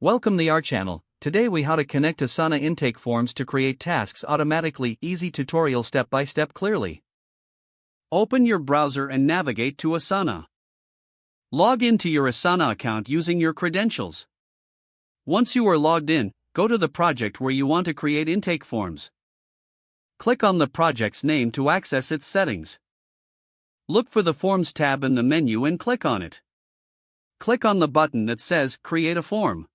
Welcome to our channel. Today we how to connect Asana intake forms to create tasks automatically. Easy tutorial step by step clearly. Open your browser and navigate to Asana. Log into your Asana account using your credentials. Once you are logged in, go to the project where you want to create intake forms. Click on the project's name to access its settings. Look for the Forms tab in the menu and click on it. Click on the button that says Create a Form.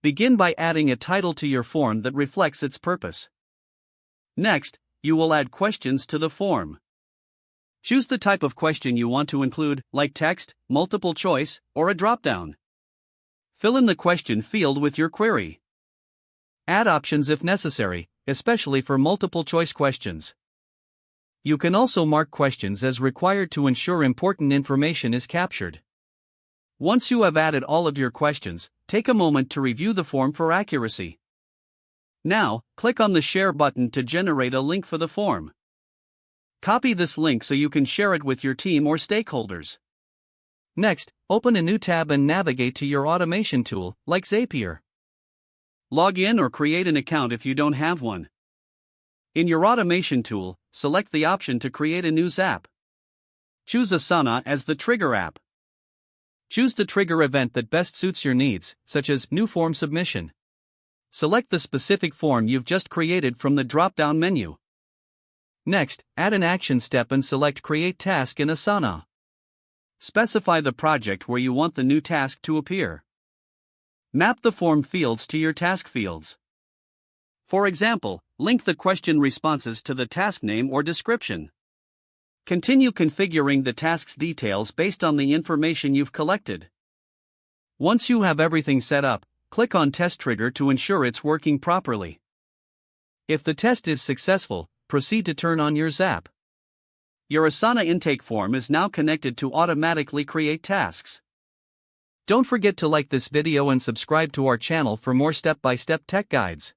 Begin by adding a title to your form that reflects its purpose. Next, you will add questions to the form. Choose the type of question you want to include, like text, multiple choice, or a drop-down. Fill in the question field with your query. Add options if necessary, especially for multiple choice questions. You can also mark questions as required to ensure important information is captured. Once you have added all of your questions, take a moment to review the form for accuracy. Now, click on the Share button to generate a link for the form. Copy this link so you can share it with your team or stakeholders. Next, open a new tab and navigate to your automation tool, like Zapier. Log in or create an account if you don't have one. In your automation tool, select the option to create a new Zap. Choose Asana as the trigger app. Choose the trigger event that best suits your needs, such as new form submission. Select the specific form you've just created from the drop-down menu. Next, add an action step and select Create Task in Asana. Specify the project where you want the new task to appear. Map the form fields to your task fields. For example, link the question responses to the task name or description. Continue configuring the task's details based on the information you've collected. Once you have everything set up, click on Test Trigger to ensure it's working properly. If the test is successful, proceed to turn on your Zap. Your Asana intake form is now connected to automatically create tasks. Don't forget to like this video and subscribe to our channel for more step-by-step tech guides.